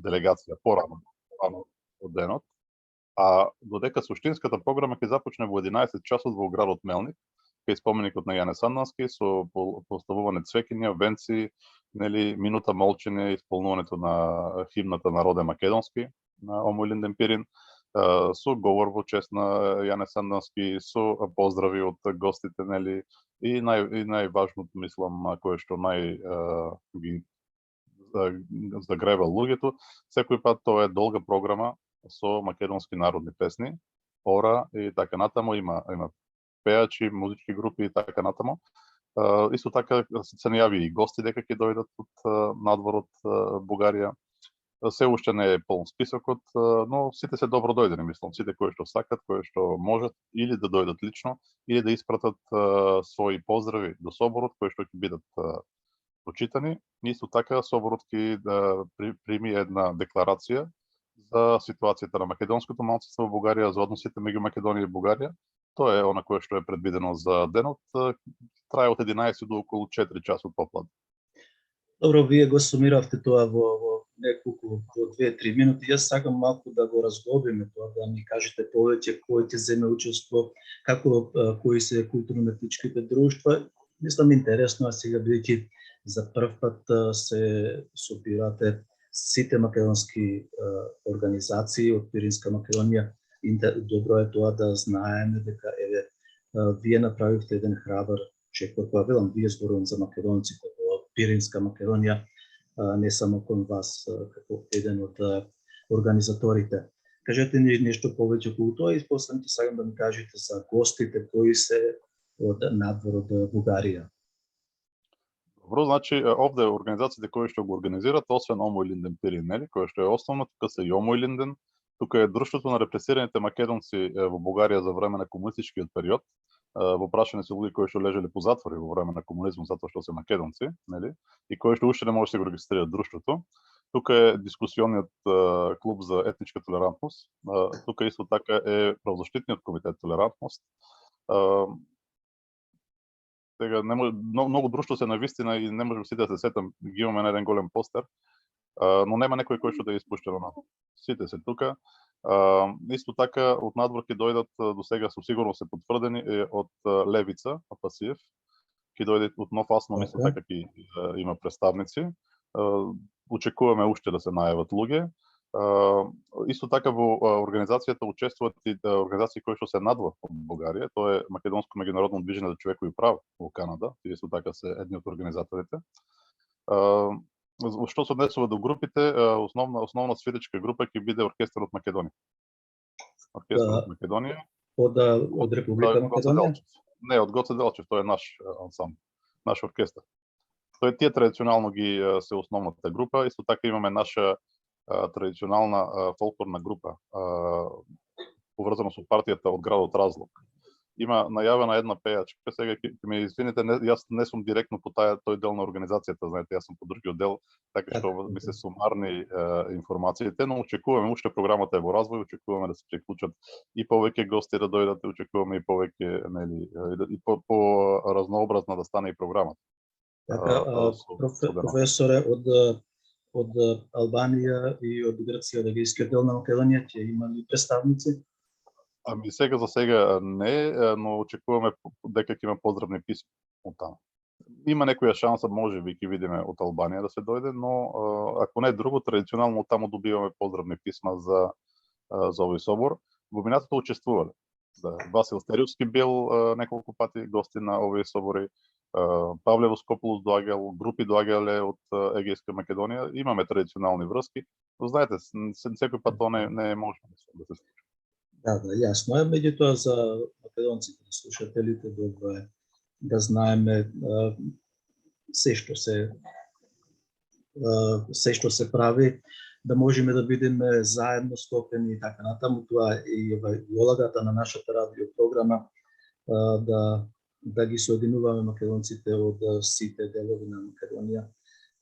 делегација порано од денот, а додека суштинската програма ќе започне во 11 часот во градот Мелник, кај споменикот на Јане Сандански со поставување цвеќиња, венци, нели минута молчење, исполнувањето на химната на Роде Македонски на Омој Линденпирин, со говор во чест на Јане Сандански, со поздрави од гостите, нели, и најважното, мислам, кое што ги загрева луѓето, секој пат тоа е долга програма со македонски народни песни, ора и така натаму, има пеачи, музички групи и така натаму. Исто така се најави и гости дека ќе дојдат од надвор од Бугарија. Се уште не е полн списокот, но сите се добро дојдени, мислам, сите кои што сакат, кои што можат или да дојдат лично, или да испратат своји поздрави до соборот, кои што ќе бидат прочитани. Исто така соборот ќе прими една декларација за ситуацијата на македонското малцинство во Бугарија, за односите меѓу Македонија и Бугарија. Тоа е она кое што е предвидено за денот, трае од 11 до околу 4 часот попладне. Добро, вие го сумиравте тоа во неколку, во 2-3 минути. Јас сакам малку да го разглобиме тоа, да ми кажете повеќе кој ќе земе учество, кои се културно-етничките друштва. Мислам интересно, а сега бидејќи за прв пат се собирате сите македонски организации од Пиринска Македонија. Добро е тоа да знаеме дека вие направивте еден храбар чекор, кога велам вие, зборувам за македонците во Пиринска Македонија, не само кон вас како еден од организаторите. Кажете ни нешто повеќе околу тоа и после ќе сакам да ми кажете за гостите кои се од надвор од Бугарија. Добро, значи овде организациите кои што го организираат, освен Омој Линденпирин, нели, кој што е основно, тука се и Омој Линден, тука е Друштвото на репресираните македонци во Бугарија за време на комунистичкиот период. Во прашање се луѓе кои што лежеле по затвори во време на комунизмот затоа што се македонци, нели, и кои што уште не може да се го регистрираат друштвото. Тука е дискусиониот клуб за етничка толерантност. Тука исто така е правозаштитниот комитет толерантност. Сега многу друштво се навистина и не можам сите да се сетам, ги имаме на еден голем постер, но нема некој кој што да е испуштено на. Сите се тука. Исто така од надвор ќе дојдат, до сега со сигурност се потврдени од Левица, Апасиев, ќе дојде од Нов Асно, мислам така ќе има представници. Очекуваме уште да се најават луѓе. Исто така во организацијата учествуваат и организации кои што се надвор од Бугарија, тоа е Македонско меѓународно движење за човекови права во Канада, тие исто така се едни од организаторите. Што се однесува до групите, основна свиречка група ќе биде Оркестарот Македонија. Оркестарот Македонија од Република Македонија? Не, од Гоце Делчев, тој е наш ансамбл, наш оркестар. Тие традиционално ги се основната група, исто така имаме наша традиционална фолклорна група, поврзана со партијата од градот Разлог. Има најавена една пејачка, сега ќе ме извините, јас не сум директно по тој дел на организацијата, знаете, јас сум по другиот дел, така што ми се сумарни информациите, но очекуваме, уште програмата е во развој, очекуваме да се приклучат и повеќе гости да дојдат, очекуваме и повеќе, нели, и по разнообразна да стане и програмата. Така, професоре, од Албанија и од Грција, од егејскиот дел на Македонија, ќе има ли представници? Ами сега за сега не, но очекуваме дека ќе има поздравни писма од таму. Има некоја шанса, може би ќе видиме од Албанија да се дојде, но ако не друго, традиционално од таму добиваме поздравни писма за овој собор. Во минатото учествувале. Васил Стериовски бил неколку пати гости на овој собори. Павле Воскополус доаѓал, групи доаѓале од Егејска Македонија. Имаме традиционални врски, но знаете, секој пат тоа не е можно да се случи. Да, јасно е, меѓутоа за македонците, слушателите, добро е да знаеме се што се прави, да можеме да бидеме заедно склопени и така натаму. Тоа е и улагата на нашата радиопрограма, да ги соединуваме македонците од сите делови на Македонија,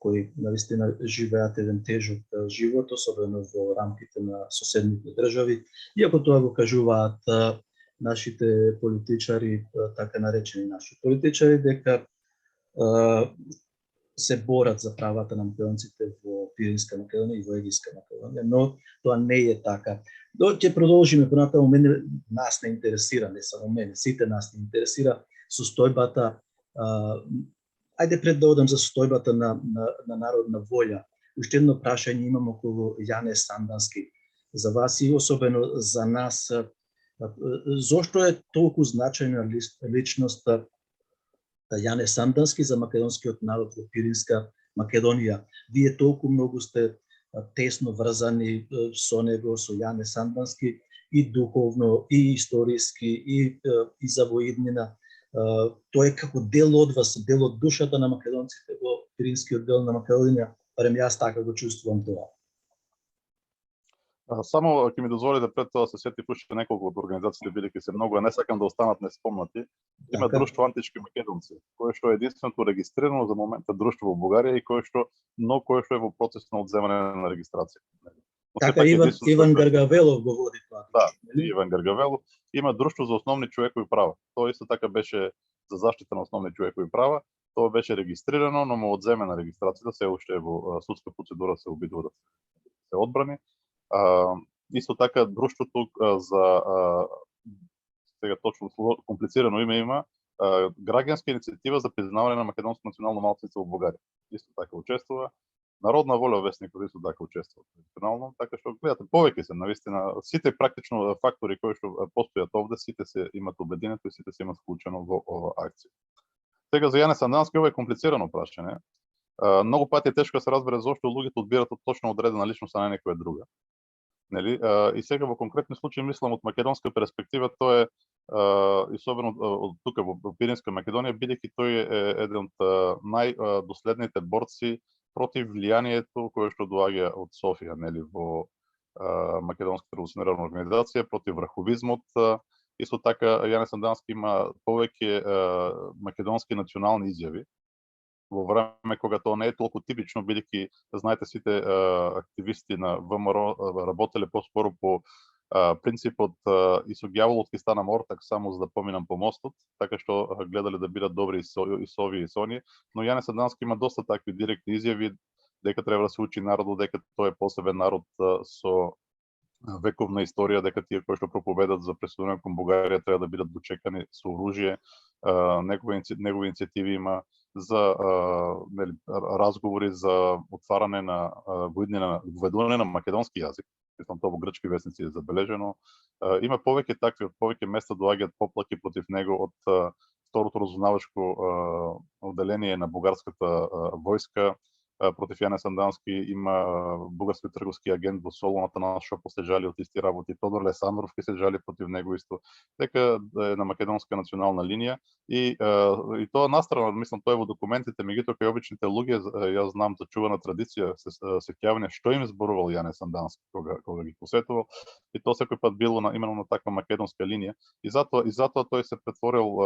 кои навистина живеат еден тежок живот, особено во рамките на соседните држави. Иако тоа го кажуваат нашите политичари, така наречени наши политичари, дека се борат за правата на македонците во Пиринска Македонија и во Егијска Македонија, но тоа не е така. Ќе продолжиме понатаму, нас не интересира, не само мене, сите нас не интересира состојбата, ајде пред да одам за состојбата на народна волја. Уште едно прашање имам околу Јане Сандански. За вас и особено за нас, зошто е толку значајна личност Јане Сандански за македонскиот народ во Пиринска Македонија? Вие толку многу сте тесно врзани со него, со Јане Сандански, и духовно, и историски, и за воиднина. Тој е како дел од вас, дел од душата на македонците во Пиринскиот дел на Македонија, барем јас така го чувствувам тоа. Само ќе ми дозволите пред тоа се сетив уште неколку од организациите, бидејќи се многу, а не сакам да останат неспомнати. Има Друштво Антички македонци, кое што е единственото регистрирано за моментот друштво во Бугарија и кое што е во процес на одземање на регистрација. Така Иван Гаргавелов го води тоа. Да, Иван Гаргавелов има Друштво за основни човекови права. Тоа исто така беше за заштита на основни човекови права. Тоа беше регистрирано, но му одземена регистрацијата, се уште во судска процедура се обидува да се одбрани. Исто така друштвото за сега точно комплицирано име има, граѓанска иницијатива за признавање на македонско национално малцинство во Бугарија. Исто така учествува. Народна воля вестникот исто така учествува национално, така што гледате повеќе се навистина сите практично фактори кои што постојат овде, сите се имат обединето и сите се имат вклучено во ова акција. Сега за Јане Сандански ова е комплицирано прашање. Многу пати е тешко да се разбере зошто луѓето одбират точно одредена личност, а не некоја друга. Нели? И сега во конкретни случаи мислам од македонска перспектива тоа е и особено од тука во Пиринска Македонија, бидејќи тој е еден од најдоследните борци против влијанието кое што доаѓа од Софија, нели, во македонската револуционарна организација, против врховизмот. Исто така Јане Сандански има повеќе македонски национални изјави во време кога тоа не е толку типично, бидејќи знаете сите активисти на ВМРО работеле поскоро по принципот и со ѓаволот ќе стана мортак само за да поминам по мостот, така што гледале да бидат добри и со овие и со оние, но Јане Сандански има доста такви директни изјави дека треба да се учи народот, дека тој е посебен народ со вековна историја, дека тие кои што проповедат за присоединување кон Бугарија треба да бидат дочекани со оружје. Негови иницијативи има за разговори за отварање на воведување на македонски јазик. Мислам тоа во грчки весници е забележено. Има повеќе такви, од повеќе места доаѓаат поплаки против него од второто разузнавачко одделение на бугарската војска. Против Јане Сандански има бугарски трговски агент во Солуната на што после жали од исти работи. Тодор Лесандров ке се жали против него исто. Дека е на македонска национална линија и тоа настрана, мислам, тоа е во документите, меѓутоа кај обичните луѓе јас знам за чувана традиција сеќавање што им зборувал Јане Сандански кога ги посетувал, и тоа секој пат било именно на таква македонска линија, и затоа тој се претворил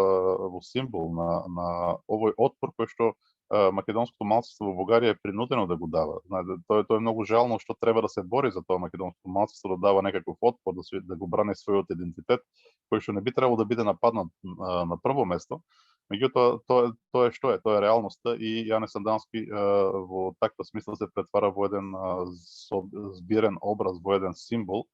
во символ на овој отпор кој што македонското малцинство во Бугарија е принудено да го дава. Тоа е многу жално што треба да се бори за тоа македонското малцинство да дава некаков отпор, да го брани својот идентитет, кој што не би требало да биде нападнат на прво место. Меѓутоа тоа е што е, тоа е реалноста, и Јане Сандански во таква смисла се претвара во еден збирен образ, во еден символ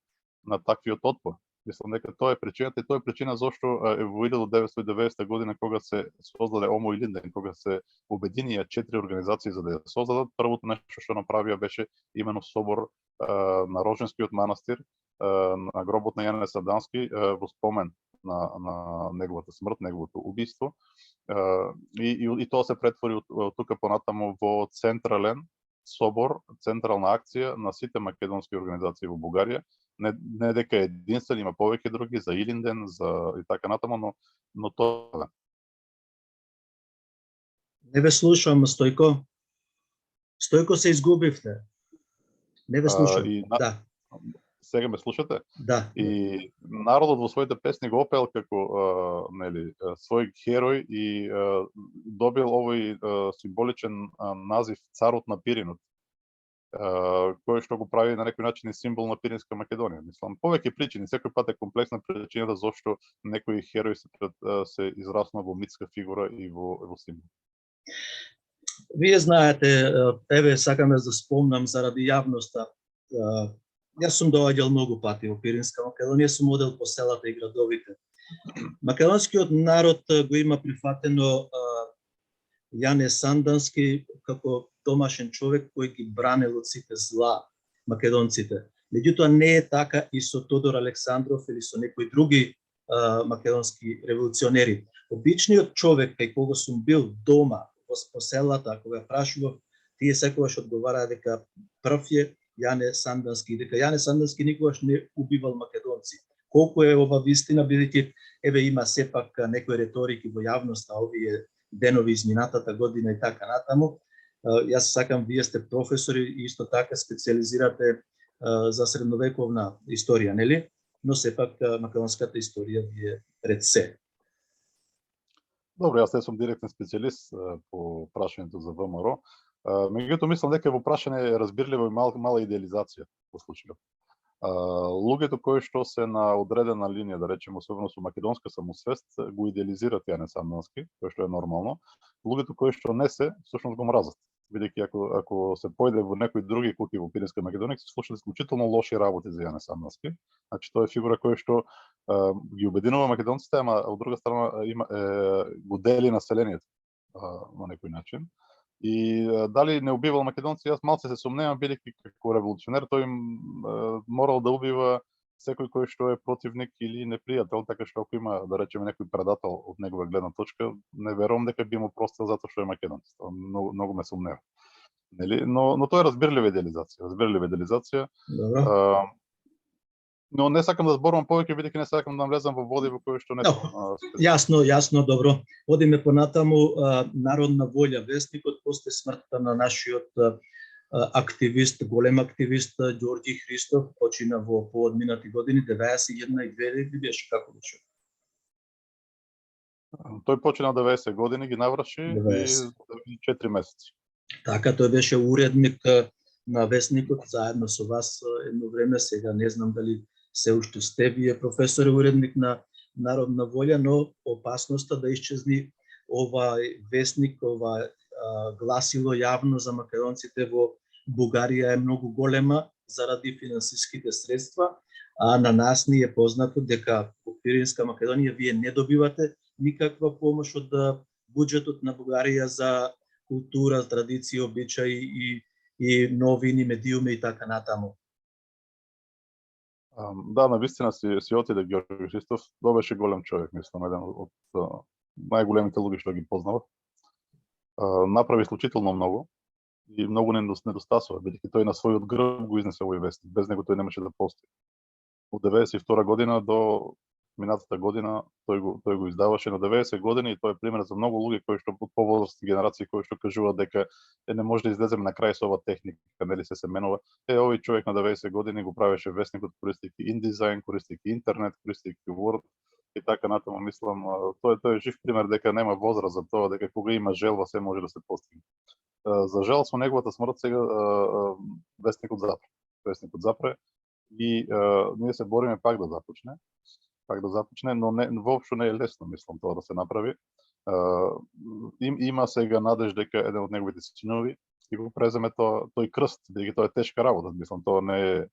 на таквиот отпор. Мислам дека тоа е причината, и тоа е причина зошто во 1990 година, кога се создаде ОМО и Илинден, кога се обединија 4 организации за да ја создадат, првото нешто што направија беше именно собор на Роженскиот манастир, на гробот на Јане Сандански, во спомен на неговата смрт, неговото убиство. И тоа се претвори од тука понатаму во централен собор, централна акција на сите македонски организации во Бугарија. Не дека е единствен, има повеќе други, за Илинден, за и така натаму, но тоа. Не ве слушам, Стојко. Стојко, се изгубивте. Не ве слушам. Да. Сега ме слушате? Да. И народот во своите песни го опел како свој херој и добил овој символичен назив Царот на Пиринот, кој што го прави на некој начин и символ на Пиринска Македонија. Мислам, повеќе причини, секој пат е комплексна причината зошто некој херој се израснува во митска фигура и во символ. Вие знаете, еве сакаме да спомнам заради јавноста. Јас сум доаѓал многу пати во Пиринска Македонија, сум одел по селата и градовите. Македонскиот народ го има прифатено Јане Сандански како домашен човек кој ги бранел од сите зла македонците. Меѓутоа не е така и со Тодор Александров или со некои други македонски револуционери. Обичниот човек кај кого сум бил дома по селата, кога ја прашував, тие секогаш одговараа дека прв е Јане Сандански, дека Јане Сандански никогаш не убивал македонци. Колку е ова вистина, бидејќи еве има сепак некои реторики во јавноста овие денови изминатата година и така натаму. Јас сакам, вие сте професори и исто така специализирате за средновековна историја, нели? Но сепак македонската историја ви е пред се. Добро, јас не сум директен специјалист по прашањето за ВМРО. Меѓутоа мислам дека во прашање е разбирливо и мала идеализација во случајот. Луѓето кои што се на одредена линија, да речеме, особено со македонска самосвест, го идеализират Јане Сандански, кој што е нормално. Луѓето кои што не се, всушност го мразат. Бидејќи ако се појде во некои други куќи во Пиринска Македонија, се случат исклучително лоши работи за Јане Сандански. Значи тоа е фигура која што ги обединува македонците, ама од друга страна го дели населението на некој начин. И дали не убивал македонци, јас малце се сомневам, бидејќи како револуционер тој морал да убива секој кој што е противник или непријател, така што ако има, да речеме, некој предател од негова гледна точка, не верувам дека би му простил затоа што е македонец. Тоа многу ме сомнева. Нели? Но тоа е разбирлива идеализација. Но не сакам да зборувам повеќе, бидејќи не сакам да влезам во води во кои што не сум. Јасно, добро. Одиме понатаму. Народна волја, вестникот после смртта на нашиот активист, голем активист Ѓорѓи Христов, почина во поодминати години, 91 и 2 беше, како беше? Тој почина 90 години, ги наврши и 4 месеци. Така, тој беше уредник на вестникот заедно со вас едно време, сега не знам дали се уште сте вие професор и уредник на Народна волја, но опасноста да исчезни овај вестник, ова гласило јавно за македонците во Бугарија е многу голема заради финансиските средства, а на нас ни е познато дека во Пиринска Македонија вие не добивате никаква помош од буџетот на Бугарија за култура, традиција, обичаи и новини, медиуми и така натаму. Да, навистина си отиде Ѓорѓи Христов, тоа беше голем човек, мислам, еден од најголемите луѓе што ги познавав. Направи исклучително многу и многу недостасува, бидејќи тој на својот грб го изнесе овој вестник, без него тој немаше да постои. Од 92 година до минатата година тој го издаваше на 90 години и тоа е пример за многу луѓе кои што од повозрастни генерации кои што кажуваат дека не може да излеземе на крај со ова техника, нели се менува. Овој човек на 90 години го правеше вестникот користејќи индизајн, користејќи интернет, користејќи Word и така натаму. Мислам, тој е жив пример дека нема возраст за тоа, дека кога има желба се може да се постигне. За жал со неговата смрт сега вестникот запре и ние се бориме пак да започне, но воопшто не е лесно, мислам, тоа да се направи. Има сега надеж дека еден од неговите синови ќе го преземе тој крст, бидејќи тоа е тешка работа, мислам, тоа не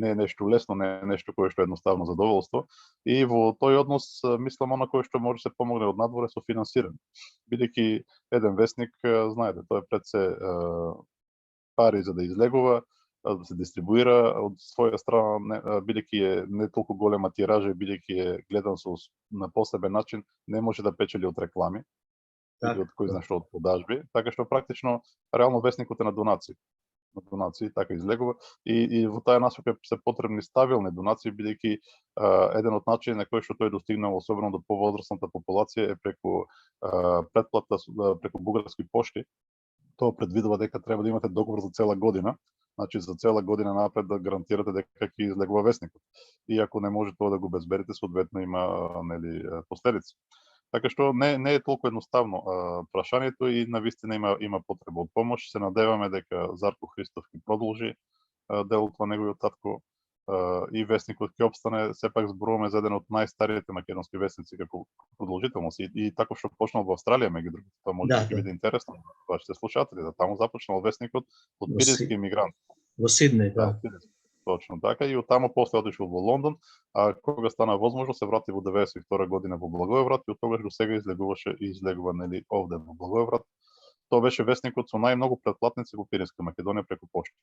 е нешто лесно, не е нешто кое што е едноставно задоволство. И во тој однос, мислам, она кое што може се помогне од надвор е со финансирање. Бидејќи еден вестник, знаете, тоа е пред се пари за да излегува, да се дистрибуира од своја страна, бидејќи е не толку голема тиража, бидејќи е гледан на посебен начин, не може да печели од реклами, или од кој знае што од продажби, така што практично реално вестникот е на донации, така излегува и во таа насока се потребни стабилни донации, бидејќи еден од начини на кој што тој достигнал особено до повозрастната популација е преку претплата преку бугарски пошти. Тоа предвидува дека треба да имате договор за цела година, значи за цела година напред да гарантирате дека ќе излегува вестникот. И ако не може тоа да го безбедите, соодветно има последици. Така што не е толку едноставно прашањето и навистина има потреба од помош. Се надеваме дека Зарко Христов ќе продолжи делот на неговиот татко и весникот ќе обстане, сепак зборуваме за еден од најстариите македонски весници како продолжителност и тако што почнал во Австралија меѓу другите. Тоа може да ќе биде интересно за вашите слушатели, да таму започнал весникот од пирински емигрант. Во Сиднеј, да. Точно така, и оттаму после отишол во Лондон, а кога стана возможно се врати во 92 година во Благоевград и од тогаш до сега излегуваше и излегува нели овде во Благоевград. Тоа беше весникот со најмногу претплатници во Пиринска Македонија преку пошта.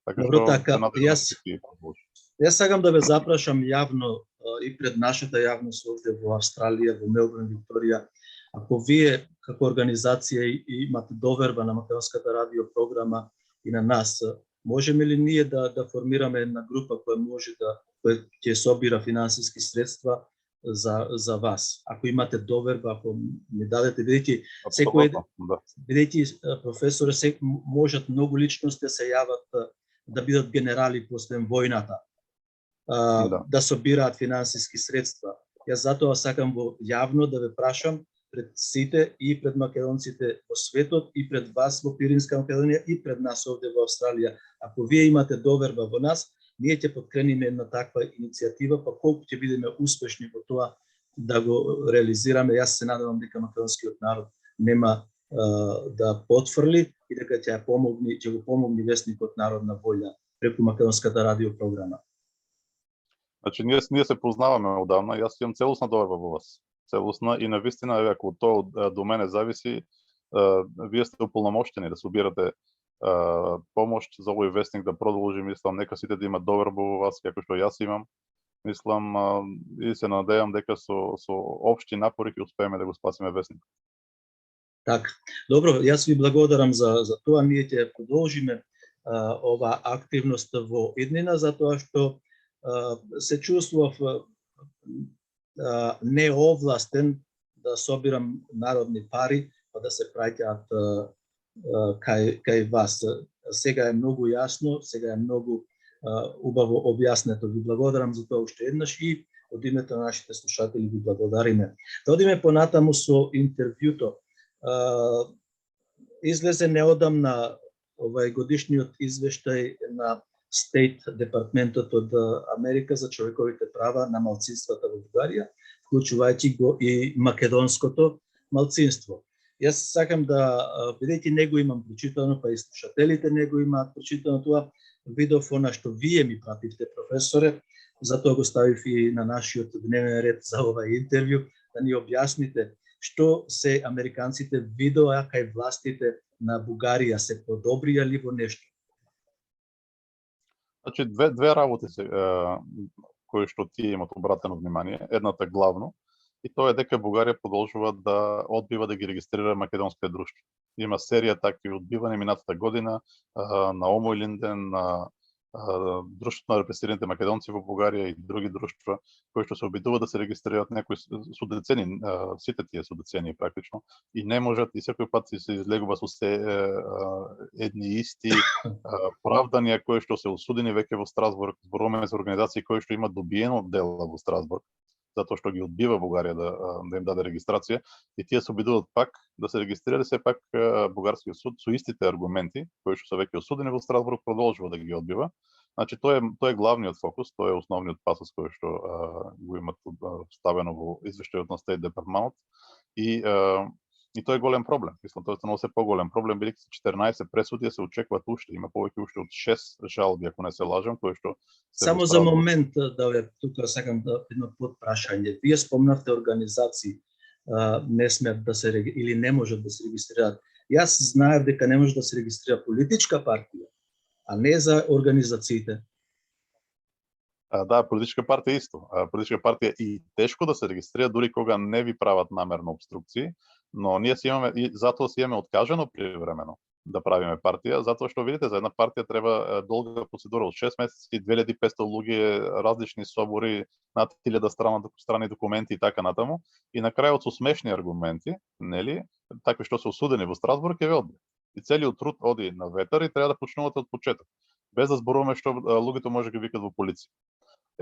Така Добро, што така, јас сакам да ве запрашам јавно и пред нашата јавност овде во Австралија, во Мелбурн, Викторија, ако вие како организација имате доверба на македонската радио програма и на нас, можеме ли ние да формираме една група која ќе собира финансиски средства за вас? Ако имате доверба, ако ми дадете, бидејќи професоре можат многу личности се јават да бидат генерали после војната, да собираат финансиски средства. Јас затоа сакам во јавно да ве прашам пред сите и пред македонците во светот и пред вас во Пиринска Македонија и пред нас овде во Австралија. Ако вие имате доверба во нас, ние ќе поткрениме една таква иницијатива, па колку ќе бидеме успешни во тоа да го реализираме. Јас се надевам дека македонскиот народ нема да потфрли и дека ќе го помогне весникот Народна волја преку македонската радио програма. Значи ние се познаваме одавна, јас имам целосна доверба во вас. Целосна и навистина, ако тоа до мене зависи, вие сте уполномоштени да собирате помош за овој вестник да продолжи. Мислам, нека сите да имат доверба во вас, како што јас имам. Мислам и се надејам дека со општи напори ќе успееме да го спасиме вестникот. Така. Добро, јас ви благодарам за тоа. Ние ќе продолжиме ова активност во иднина, затоа што се чувствував неовластен да собирам народни пари, па да се праќаат кај вас. Сега е многу јасно, сега е многу убаво објаснето. Ви благодарам за тоа уште еднаш и од името на нашите слушатели ви благодариме. Да одиме понатаму со интервјуто. Излезе неодамна овај годишниот извештај на Стейт Департментот од Америка за човековите права на малцинствата во Бугарија, вклучувајќи го и македонското малцинство. Јас сакам да, бидејќи не го имам прочитано, па и слушателите не го имаат прочитано тоа, видов она што вие ми пративте, професоре, затоа го ставив и на нашиот дневен ред за овај интервју, да ни објасните што се американците видоа кај властите на Бугарија, се подобрија ли во нешто? Значи, две работи се кои што тие имат обратено внимание. Едната главно, и тоа е дека Бугарија продолжува да одбива да ги регистрира македонските друштва. Има серија такви одбивани минатата година на Омојлинден, на Друштвото на репресираните македонци во Бугарија и други друштва кои што се обидуваат да се регистрираат, некои со децени, сите тие со децени практично, и не можат, и секој пат се излегува со се едни исти правдања кои што се осудени веќе во Страсбург. Зборуваме за организации кои што имаат добиено дела во Страсбург, затоа што ги одбива Бугарија да им даде регистрација, и тие се обидуваат пак да се регистрираат, сепак бугарскиот суд со истите аргументи кои што се веќе осудени во Страсбург продолжува да ги одбива. Значи тоа е главниот фокус, тоа е основниот пасос кој што го имат ставено во извештајот на Стейт Департментот, и тоа е голем проблем. Мислам, тоа станува се поголем проблем, бидејќи 14 пресуди се очекуваат уште, има повеќе уште од 6 жалби, ако не се лажам, кои што само за момент да ве тука сакам да едно подпрашање. Вие спомнавте организации не смеат да се или не можат да се регистрираат. Јас знаев дека не може да се регистрира политичка партија, а не за организациите. Да, политичка партија исто. Политичка партија и тешко да се регистрира дури кога не ви прават намерно обструкции, но ние си имаме, и затоа си имаме откажано привремено да правиме партија, затоа што видите, за една партија треба долга процедура од 6 месеци, 2500 луѓе, различни собори, над 1000 страни документи и така натаму, и на крајот со смешни аргументи, нели, такви што се осудени во Страсбург, ќе ве одбие. И целиот труд оди на ветер и треба да почнувате од почеток, без да зборуваме што луѓето може да ги викат во полиција.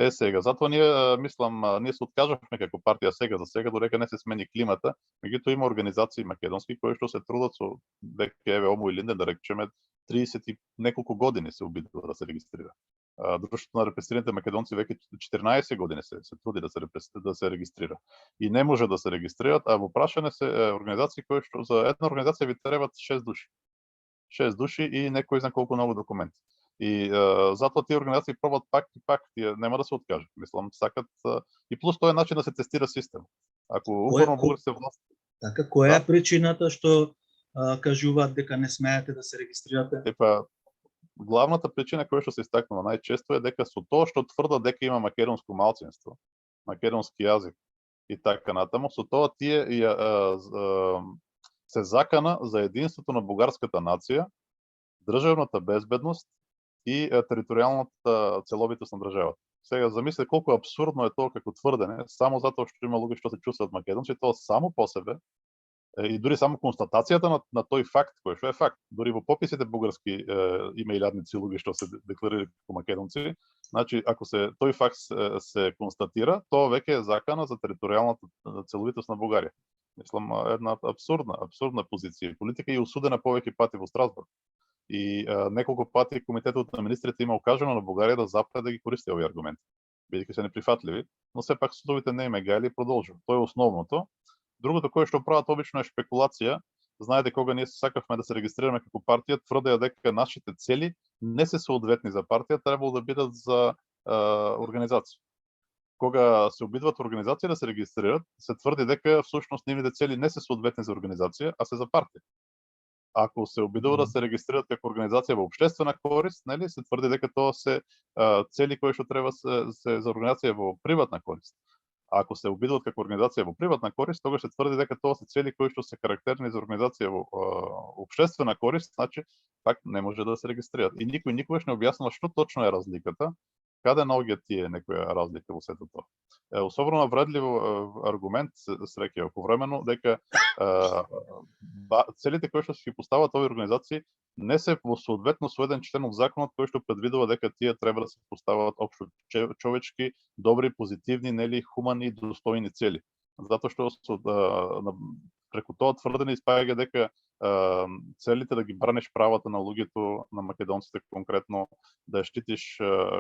Сега, затоа ние се откажавме како партија сега за сега, додека не се смени климата, меѓутоа има организации македонски кои што се трудат со веќе Омојлинден, да речеме 30 и неколку години се обидува да се регистрира. Друштвото на репресираните македонци веќе 14 години се труди да се регистрира. И не може да се регистрираат, а во прашање се организации кои што за една организација ви требаат 6 души. 6 души и некој зна колку многу документи. И затоа тие организации пробат пак и пак, тие нема да се откажат. Мислам, сакат и плюс тоа е начин да се тестира систем. Ако упорно бугарските власти. Така, која е причината што кажуваат дека не смеете да се регистрирате? Главната причина која што се истакнува најчесто е дека со тоа што тврдат дека има македонско малцинство, македонски јазик и така натаму, со тоа тие се закана за единството на бугарската нација, државната безбедност и територијалната целовитост на државата. Сега замислете колку апсурдно е тоа како тврдене, само затоа што има луѓе што се чувствуваат македонци, тоа само по себе и дури само констатацијата на тој факт, кој што е факт, дури во пописите бугарски има илјадници луѓе што се декларирани како македонци, значи ако тој факт се констатира, тоа веќе е закана за територијалната целовитост на Бугарија. Мислам, една абсурдна позиција. Политика е осудена повеќе пати во Страсбург. И неколку пати комитетот на министрите има укажано на Бугарија да запре да ги користи овие аргументи, бидејќи се неприфатливи, но сепак судовите не им гајали и продолжува. Тоа е основното. Другото кое што прават обично е шпекулација. Знаете, кога ние се сакавме да се регистрираме како партија, тврдеа дека нашите цели не се соодветни за партија, требало да бидат за организација. Кога се обидват организација да се регистрират, се тврди дека всушност нивните цели не се соодветни за организација, а се за партија. Ако се обидува да се регистрират како организација во општествена корист, нели, се тврди дека тоа се цели кои што треба се за организација во приватна корист. А ако се обидуваат како организација во приватна корист, тогаш се тврди дека тоа се цели кои што се карактерни за организација во општествена корист, значи пак не може да се регистрираат. И никој никогаш не објаснува што точно е разликата, каде наоѓа тие некоја разлика во сето тоа. Особено вредливо аргумент се рекеа повремено дека целите кои што се постават овие организации не се во соодветност со еден член од законот кој што предвидува дека тие треба да се постават општо човечки, добри, позитивни, нели, хумани и достојни цели. Затоа што преку тоа тврдене испаѓа дека целите да ги браниш правата на луѓето, на македонците конкретно, да штитиш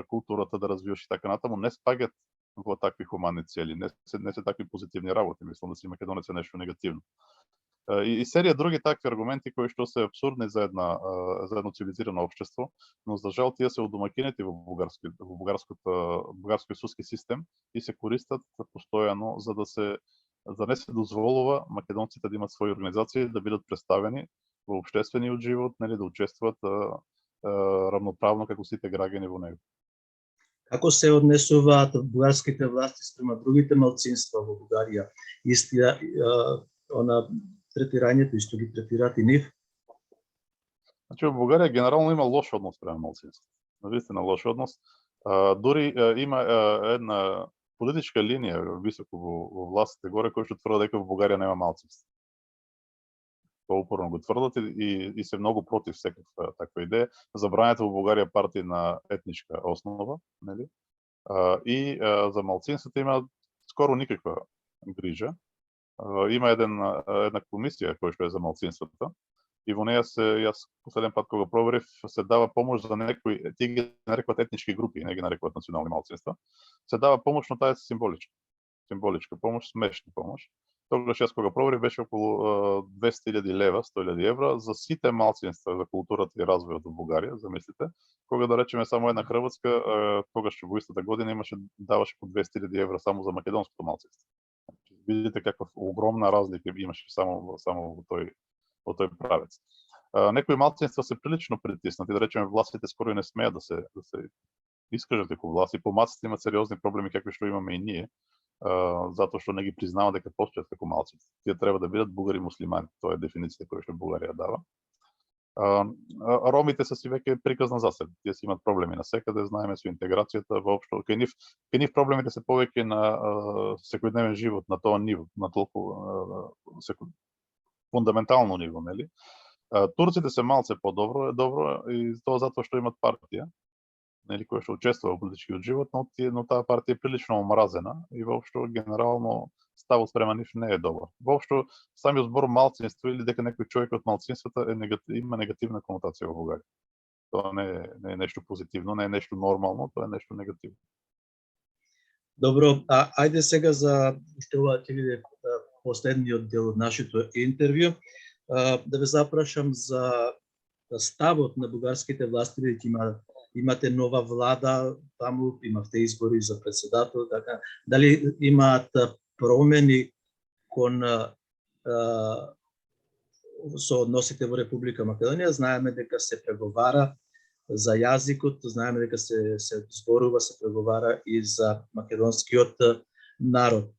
културата, да развиваш и така натаму, не спаѓаат во такви хуманни цели, не се такви позитивни работи. Мислам да си македонец е нешто негативно. И серија други такви аргументи кои што се апсурдни за едно цивилизирано општество, но за жал тие се одомакинети во бугарскиот судски систем и се користат постојано за да не се дозволува македонците да имат своји организации, да бидат представени во општествениот живот, нели, да учествуваат равноправно како сите граѓани во него. Како се однесуваат бугарските власти спрема другите малцинства во Бугарија? Третирањето исто ги третираат и нив? Значи, во Бугарија генерално има лош однос према малцинство. Навистина лош однос. Дури има една политичка линија високо во властите горе кој што тврди дека во Бугарија нема малцинство. Тоа упорно го тврдат и се многу против секаква таква идеја. Забрањата во Бугарија партии на етничка основа, нели? И за малцинството има скоро никаква грижа. Има една комисија која што е за малцинството и во неја јас последен пат кога проверив, се дава помош за некои, тие ги нарекуваат етнички групи, не ги нарекуваат национални малцинства. Се дава помош, но таа е символичка помош, смешна помош. Тогаш јас кога проверив беше околу 200.000 лева, 100.000 евра за сите малцинства за културата и развојот во Бугарија, замислите. Кога да речеме само една Хрватска, тогаш во истата година даваше по 200.000 евра само за македонското малцинство. Видите каква огромна разлика имаше само во тој правец. Некои малцинства се прилично притиснати, да речеме властите скоро и не смеат да се искажат како власти. Помаците имаат сериозни проблеми какви што имаме и ние, затоа што не ги признаваат дека постојат како малцинства. Тие треба да бидат бугари муслимани, тоа е дефиницијата која што Бугарија дава. Ромите се си веќе приказна за себе. Тие си имаат проблеми на секаде, знаеме со интеграцијата воопшто. Кај нив проблемите се повеќе на секојдневен живот, на тоа ниво, на толку фундаментално ниво, нели? Турците се малце добро и тоа затоа што имаат партија, нели, која што учествува во политичкиот живот, но таа партија е прилично омразена и воопшто генерално ставот спрема нив не е добар. Воопшто самиот збор малцинство или дека некој човек од малцинствата има негативна конотација во Бугарија. Тоа не е нешто позитивно, не е нешто нормално, тоа е нешто негативно. Добро, ајде сега за уште ова ќе биде последниот дел од нашето интервју, да ве запрашам за ставот на бугарските власти, бидејќи имате нова влада, таму имавте избори за председател, така, дали имаат промени кон со односите во Република Македонија? Знаеме дека се преговара за јазикот, знаеме дека се зборува, се преговара и за македонскиот народ.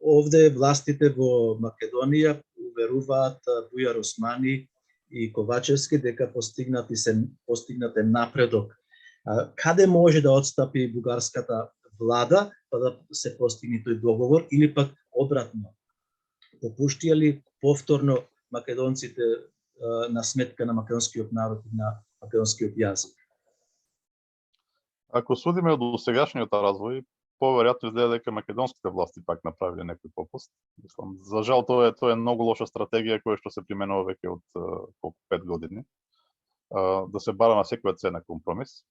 Овде властите во Македонија уверуваат Бујар Османи и Ковачевски дека постигнат е напредок. Каде може да отстапи бугарската влада па да се постигне тој договор, или пак обратно? Попуштија ли повторно македонците на сметка на македонскиот народ и на македонскиот јазик? Ако судиме од досегашниот развој, поверојатно изгледа дека македонските власти пак направиле некој попуст. Мислам, за жал тоа е многу лоша стратегија која што се применува веќе од 5 години. Да се бара на секоја цена компромис,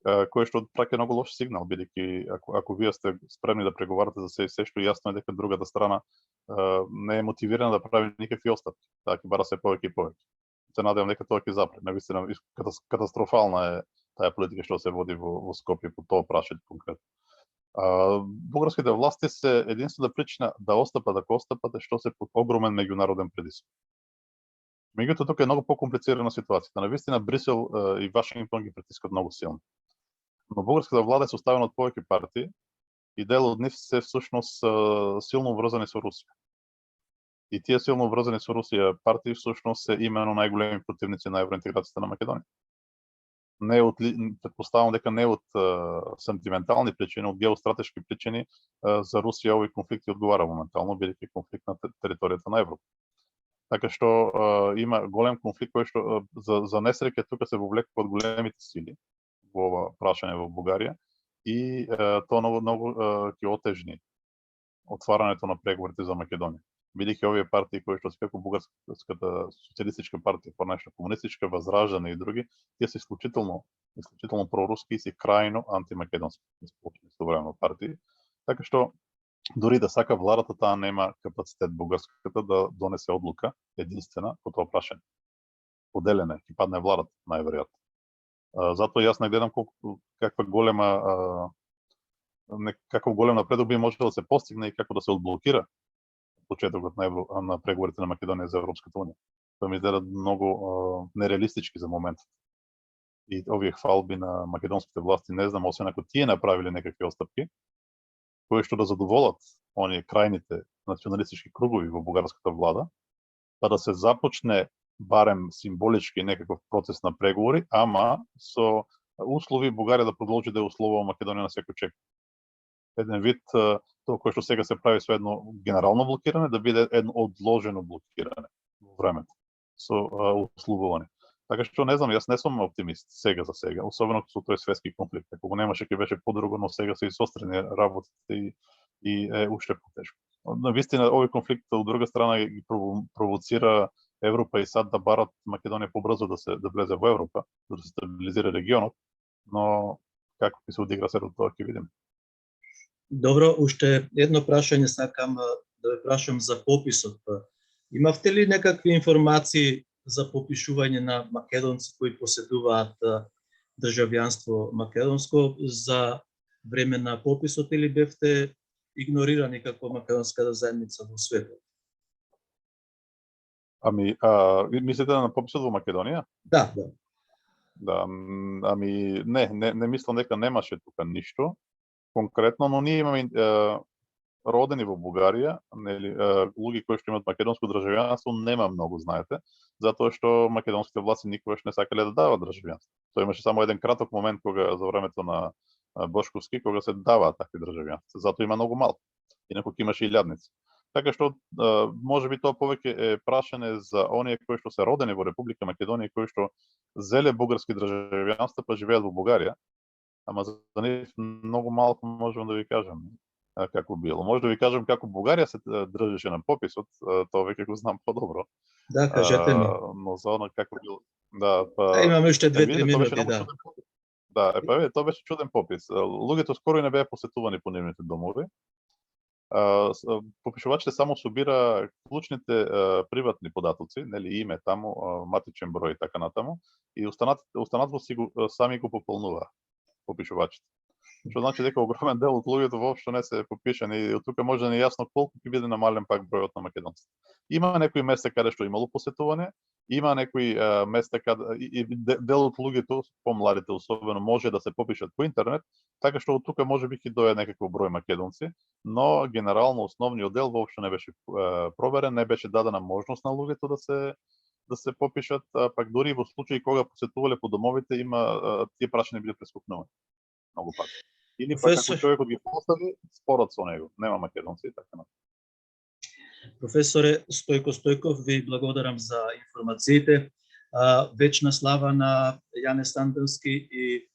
кој што праќа многу лош сигнал, бидејќи ако вие сте спремни да преговарате за се што јасно е дека другата страна не е мотивирана да прави никакви отстапки, таа ќе бара се повеќе и повеќе. Се надевам дека тоа ќе запре. Навистина катастрофална е таа политика што се води во Скопје по тоа прашање конкретно. Бугарските власти се единствена причина да отстапат, ако отстапат, што се под огромен меѓународен притисок. Меѓутоа, тука е многу покомплицирана ситуацијата. Навистина Брисел и Вашингтон ги притискат многу силно. Но бугарската влада е составена од повеќе партии и дел од нив се всушност силно врзани со Русија. И тие силно врзани со Русија партии всушност се имено најголеми противници на евроинтеграцијата на Македонија. Предпоставам дека не од сентиментални причини, од геостратешки причини за Русија овој конфликт одговара моментално, бидејќи конфликт на територијата на Европа. Така што има голем конфликт кој што за несреќа тука се вовлекуваат големите сили во ова прашање во Бугарија и тоа многу ќе отежни отварането на преговорите за Македонија. Бидејќи овие партии кои што се како Бугарската социјалистичка партија, понешто комунистичка, Возраждане и други, тие се исклучително проруски и се крајно антимакедонски истовремено партии. Така што дури да сака владата, таа нема капацитет бугарската да донесе одлука единствена по тоа прашање. Поделена ќе падне владата најверојатно. Затоа јас не гледам каков голем напредок би можел да се постигне и како да се одблокира почетокот на преговорите на Македонија за Европската унија. Тоа ми изгледа многу нереалистички за моментот. И овие хвалби на македонските власти, не знам, освен ако тие направиле некакви отстапки, кои што да задоволат оние крајните националистички кругови во бугарската влада, па да се започне барем символички некаков процес на преговори, ама со услови Бугарија да продолжи да условува Македонија на секој чек. Еден вид тоа кој што сега се прави со едно генерално блокирање, да биде едно одложено блокирање во времето со условување. Така што не знам, јас не сум оптимист сега за сега, особено со тој светски конфликт. Ако го немаше ќе беше подруго, но сега се изострени работите и е уште потешко. Навистина овој конфликт од друга страна ги провоцира Европа и САД да барат Македонија побрзо да влезе во Европа, да се стабилизира регионот, но како ќе се одигра се тоа ќе видиме. Добро, уште едно прашање сакам да ве прашам за пописот. Имавте ли некакви информации за попишување на македонци кои поседуваат државјанство македонско за време на пописот, или бевте игнорирани како македонската заедница во светот? Мислите на пописот во Македонија? Да. Не мислам дека немаше тука ништо конкретно, но ние имаме родени во Бугарија, нели, луѓе кои што имаат македонско државјанство нема многу, знаете, затоа што македонските власти никогаш не сакале да даваат државјанство. Тоа имаше само еден краток момент кога за времето на Бошковски, кога се даваат такви државјанства. Затоа има многу малку. Инаку имаше илјадници. Така што можеби тоа повеќе е прашање за оние кои што се родени во Република Македонија, кои што зеле бугарски државјанства па живеат во Бугарија, ама за нив многу малку можам да ви кажам како било. Може да ви кажам како Бугарија се држеше на пописот, тоа веќе го знам подобро. Да, кажете ми. Но за она како било, Да, па Имаме уште 2-3 видите, тоа беше минути, многу да. чуден попис. Да, тоа беше чуден попис. Луѓето скоро и не беа посетувани по нивните домови. Попишувачите само собира клучните приватни податоци, нели име таму, матичен број и така натаму, и останатото сами го пополнуваа попишувачите. Што значи дека огромен дел од луѓето воопшто не се попишани и од тука може да не е јасно колку ќе биде намален пак бројот на македонците. Има некои места каде што имало посетување, има некои места каде и дел од луѓето, помладите особено, може да се попишат по интернет, така што од тука можеби ќе дојде некаков број македонци, но генерално основниот дел воопшто не беше проверен, не беше дадена можност на луѓето да се попишат, пак дури во случаи кога посетувале по домовите, има тие прашања биле прескокнувани многу пати. Или пак ако Професор, човекот ги постави, спорот со него, нема македонци и така натаму. професоре Стојко Стојков, ви благодарам за информациите. Вечна слава на Јане Стандовски и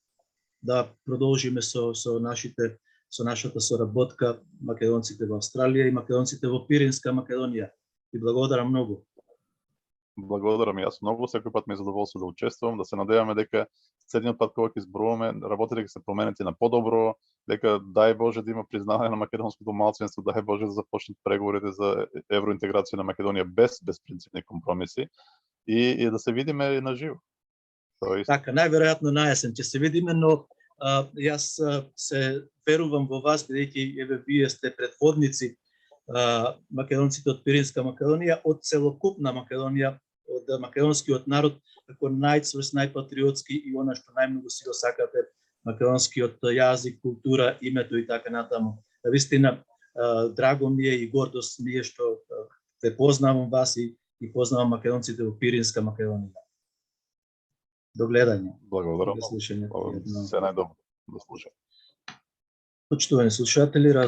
да продолжиме со нашата соработка македонците во Австралија и македонците во Пиринска Македонија. Ви благодарам многу. Благодарам и јас многу, секој пат ми е задоволство да учествувам, да се надеваме дека следниот пат кога ќе зборуваме, работите ќе се променети на подобро, дека дај Боже да има признавање на македонското малцинство, дај Боже да започнат преговорите за евроинтеграција на Македонија без безпринципни компромиси и да се видиме на живо. Тоа е Така, најверојатно на јесен ќе се видиме, но јас се верувам во вас, бидејќи еве вие сте предводници македонците од Пиринска Македонија, од целокупна Македонија, од македонскиот народ, како најцврст, најпатриотски и она што најмногу си го сакате, македонскиот јазик, култура, името и така натаму. Вистина, драго ми е и гордост ми е што те познавам вас и познавам македонците во Пиринска Македонија. До гледање. Благодарам. До слушање. Се најдобро. До слушање. Почитувани слушатели,